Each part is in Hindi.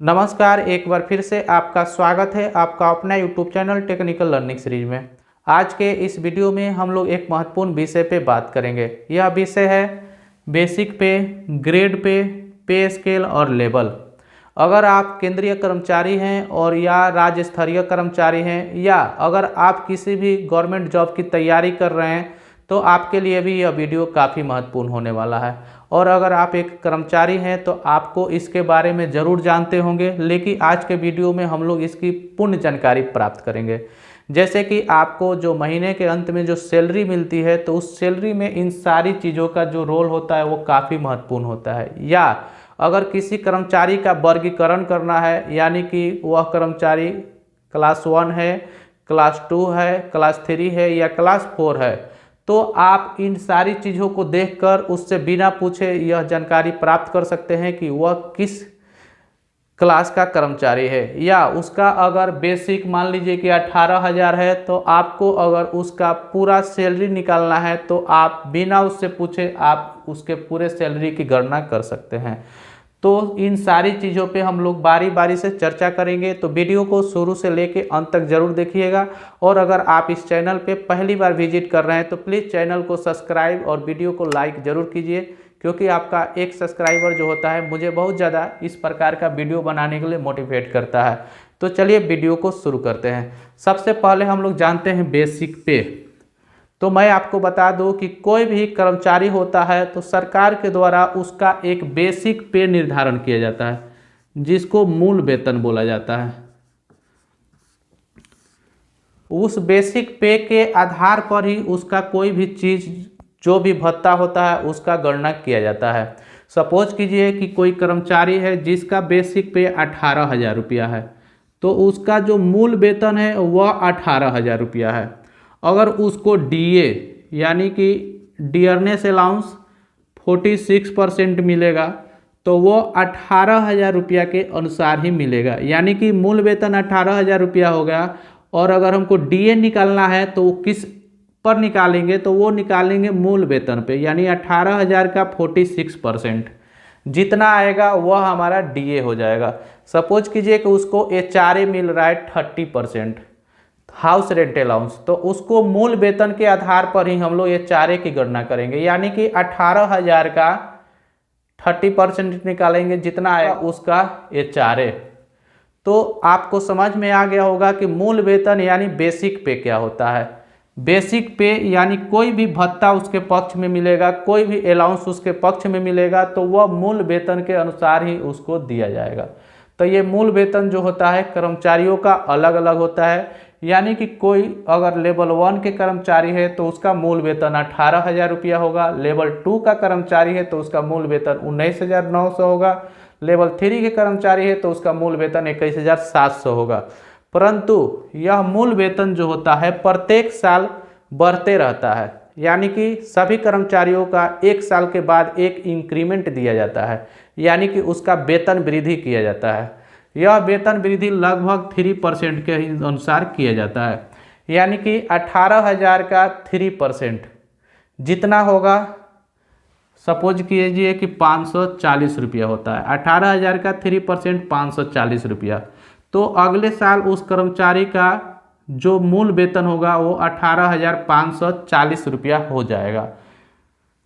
नमस्कार, एक बार फिर से आपका स्वागत है आपका अपना YouTube channel technical learning series में। आज के इस वीडियो में हम लोग एक महत्वपूर्ण विषय पे बात करेंगे। यह विषय है बेसिक पे, ग्रेड पे स्केल और लेवल। अगर आप केंद्रीय कर्मचारी हैं और या राज्य स्तरीय कर्मचारी हैं या अगर आप किसी भी गवर्नमेंट जॉब की तैयारी कर रहे हैं तो आपके लिए भी यह वीडियो काफ़ी महत्वपूर्ण होने वाला है। और अगर आप एक कर्मचारी हैं तो आपको इसके बारे में ज़रूर जानते होंगे, लेकिन आज के वीडियो में हम लोग इसकी पूर्ण जानकारी प्राप्त करेंगे। जैसे कि आपको जो महीने के अंत में जो सैलरी मिलती है तो उस सैलरी में इन सारी चीज़ों का जो रोल होता है वो काफ़ी महत्वपूर्ण होता है। या अगर किसी कर्मचारी का वर्गीकरण करना है, यानी कि वह कर्मचारी क्लास 1 है, क्लास 2 है, क्लास 3 है या क्लास 4 है, तो आप इन सारी चीज़ों को देखकर उससे बिना पूछे यह जानकारी प्राप्त कर सकते हैं कि वह किस क्लास का कर्मचारी है। या उसका अगर बेसिक मान लीजिए कि 18,000 है तो आपको अगर उसका पूरा सैलरी निकालना है तो आप बिना उससे पूछे आप उसके पूरे सैलरी की गणना कर सकते हैं। तो इन सारी चीज़ों पे हम लोग बारी बारी से चर्चा करेंगे, तो वीडियो को शुरू से लेके अंत तक जरूर देखिएगा। और अगर आप इस चैनल पे पहली बार विजिट कर रहे हैं तो प्लीज़ चैनल को सब्सक्राइब और वीडियो को लाइक ज़रूर कीजिए, क्योंकि आपका एक सब्सक्राइबर जो होता है मुझे बहुत ज़्यादा इस प्रकार का वीडियो बनाने के लिए मोटिवेट करता है। तो चलिए वीडियो को शुरू करते हैं। सबसे पहले हम लोग जानते हैं बेसिक पे। तो मैं आपको बता दूं कि कोई भी कर्मचारी होता है तो सरकार के द्वारा उसका एक बेसिक पे निर्धारण किया जाता है, जिसको मूल वेतन बोला जाता है। उस बेसिक पे के आधार पर ही उसका कोई भी चीज़ जो भी भत्ता होता है उसका गणना किया जाता है। सपोज कीजिए कि कोई कर्मचारी है जिसका बेसिक पे 18,000 रुपया है, तो उसका जो मूल वेतन है वह 18,000 रुपया है। अगर उसको डीए यानी कि डियरनेस अलाउंस 46% मिलेगा तो वो 18,000 रुपया के अनुसार ही मिलेगा, यानी कि मूल वेतन 18,000 रुपया हो गया। और अगर हमको डीए निकालना है तो किस पर निकालेंगे, तो वो निकालेंगे मूल वेतन पे, यानी 18,000 का 46% जितना आएगा वह हमारा डीए हो जाएगा। सपोज कीजिए कि उसको एचआरए मिल रहा है 30% हाउस रेंट अलाउंस, तो उसको मूल वेतन के आधार पर ही हम लोग एचआरए की गणना करेंगे, यानी कि 18,000 का 30% निकालेंगे, जितना आएगा उसका एचआरए। तो आपको समझ में आ गया होगा कि मूल वेतन यानी बेसिक पे क्या होता है। बेसिक पे यानी कोई भी भत्ता उसके पक्ष में मिलेगा, कोई भी अलाउंस उसके पक्ष में मिलेगा तो वह मूल वेतन के अनुसार ही उसको दिया जाएगा। तो ये मूल वेतन जो होता है कर्मचारियों का अलग अलग होता है, यानी कि कोई अगर लेवल 1 के कर्मचारी है तो उसका मूल वेतन 18,000 रुपया होगा, लेवल 2 का कर्मचारी है तो उसका मूल वेतन 19,900 होगा, लेवल 3 के कर्मचारी है तो उसका मूल वेतन 21,700 होगा। परंतु यह मूल वेतन जो होता है प्रत्येक साल बढ़ते रहता है, यानी कि सभी कर्मचारियों का एक साल के बाद एक इंक्रीमेंट दिया जाता है, यानी कि उसका वेतन वृद्धि किया जाता है। यह वेतन वृद्धि लगभग 3% के अनुसार किया जाता है, यानी कि 18,000 का 3% जितना होगा, सपोज कीजिए कि 540 रुपया होता है। 18,000 का 3% 540 रुपया, तो अगले साल उस कर्मचारी का जो मूल वेतन होगा वो 18,540 रुपया हो जाएगा।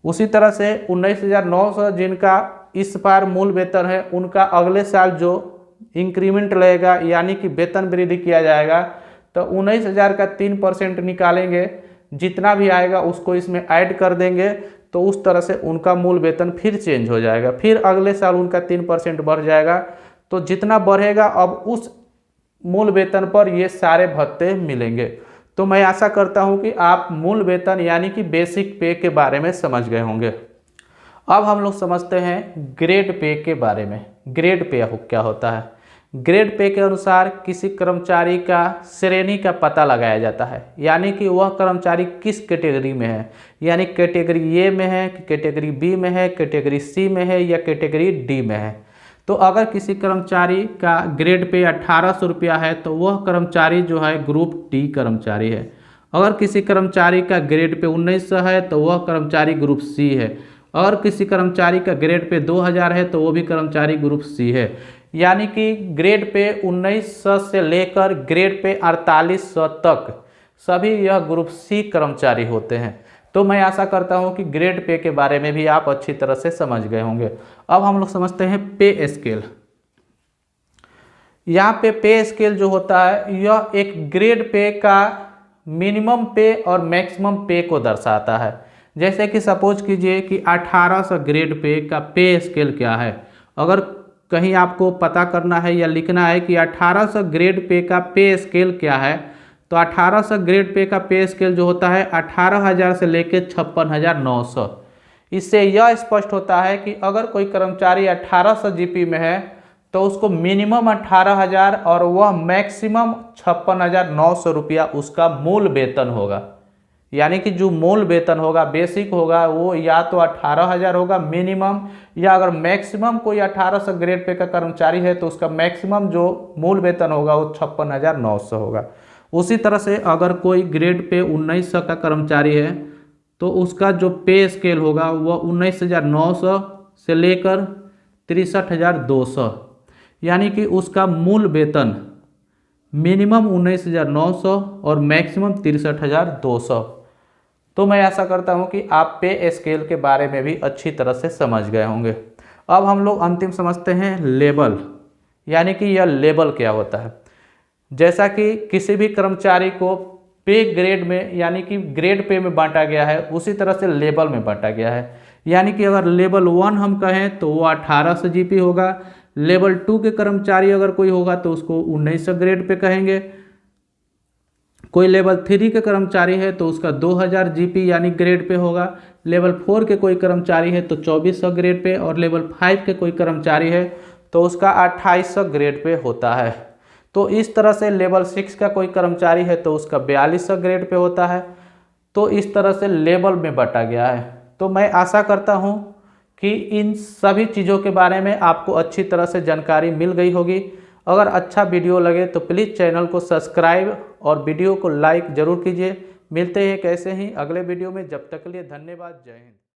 उसी तरह से 19,900 जिनका इस बार मूल वेतन है उनका अगले साल जो इंक्रीमेंट लगेगा, यानी कि वेतन वृद्धि किया जाएगा, तो 19,000 का 3% निकालेंगे, जितना भी आएगा उसको इसमें ऐड कर देंगे, तो उस तरह से उनका मूल वेतन फिर चेंज हो जाएगा। फिर अगले साल उनका 3% बढ़ जाएगा, तो जितना बढ़ेगा अब उस मूल वेतन पर ये सारे भत्ते मिलेंगे। तो मैं आशा करता हूँ कि आप मूल वेतन यानी कि बेसिक पे के बारे में समझ गए होंगे। अब हम लोग समझते हैं ग्रेड पे के बारे में। ग्रेड पे क्या होता है? ग्रेड पे के अनुसार किसी कर्मचारी का श्रेणी का पता लगाया जाता है, यानी कि वह कर्मचारी किस कैटेगरी में है, यानी कैटेगरी ए में है, कैटेगरी बी में है, कैटेगरी सी में है या कैटेगरी डी में है। तो अगर किसी कर्मचारी का ग्रेड पे 1800 रुपया है तो वह कर्मचारी जो है ग्रुप डी कर्मचारी है। अगर किसी कर्मचारी का ग्रेड पे 1900 है तो वह कर्मचारी ग्रुप सी है। और किसी कर्मचारी का ग्रेड पे 2000 है तो वो भी कर्मचारी ग्रुप सी है। यानी कि ग्रेड पे 1900 से लेकर ग्रेड पे 4800 तक सभी यह ग्रुप सी कर्मचारी होते हैं। तो मैं आशा करता हूं कि ग्रेड पे के बारे में भी आप अच्छी तरह से समझ गए होंगे। अब हम लोग समझते हैं पे स्केल। यहाँ पे स्केल जो होता है यह एक ग्रेड पे का मिनिमम पे और मैक्सिमम पे को दर्शाता है। जैसे कि सपोज कीजिए कि 1800 ग्रेड पे का पे स्केल क्या है। अगर कहीं आपको पता करना है या लिखना है कि 1800 ग्रेड पे का पे स्केल क्या है, तो 1800 ग्रेड पे का पे स्केल जो होता है 18,000 से लेकर 56,900। इससे यह स्पष्ट होता है कि अगर कोई कर्मचारी 1800 जीपी में है तो उसको मिनिमम 18,000 और वह मैक्सिमम 56,900 रुपया उसका मूल वेतन होगा। यानी कि जो मूल वेतन होगा, बेसिक होगा, वो या तो 18,000 होगा मिनिमम, या अगर मैक्सिमम कोई 1800 ग्रेड पे का कर्मचारी है तो उसका मैक्सिमम जो मूल वेतन होगा वो 56,900 होगा। उसी तरह से अगर कोई ग्रेड पे 1900 का कर्मचारी है तो उसका जो पे स्केल होगा वह 19,900 से लेकर 63,200, यानी कि उसका मूल वेतन मिनिमम 19,900 और मैक्सिमम 63,200। तो मैं आशा करता हूं कि आप पे स्केल के बारे में भी अच्छी तरह से समझ गए होंगे। अब हम लोग अंतिम समझते हैं लेबल, यानी कि यह लेबल क्या होता है। जैसा कि किसी भी कर्मचारी को पे ग्रेड में यानी कि ग्रेड पे में बांटा गया है, उसी तरह से लेबल में बांटा गया है। यानी कि अगर लेबल 1 हम कहें तो वो 1800 जीपी होगा। लेवल 2 के कर्मचारी अगर कोई होगा तो उसको 1900 ग्रेड पे कहेंगे। कोई लेवल 3 के कर्मचारी है तो उसका 2000 जीपी यानी ग्रेड पे होगा। लेवल 4 के कोई कर्मचारी है तो 2400 ग्रेड पे, और लेवल 5 के कोई कर्मचारी है तो उसका 2800 ग्रेड पे होता है। तो इस तरह से लेवल 6 का कोई कर्मचारी है तो उसका 4200 ग्रेड पे होता है। तो इस तरह से लेवल में बांटा गया है। तो मैं आशा करता हूँ कि इन सभी चीज़ों के बारे में आपको अच्छी तरह से जानकारी मिल गई होगी। अगर अच्छा वीडियो लगे तो प्लीज़ चैनल को सब्सक्राइब और वीडियो को लाइक ज़रूर कीजिए। मिलते हैं एक ऐसे ही अगले वीडियो में, जब तक के लिए धन्यवाद। जय हिंद।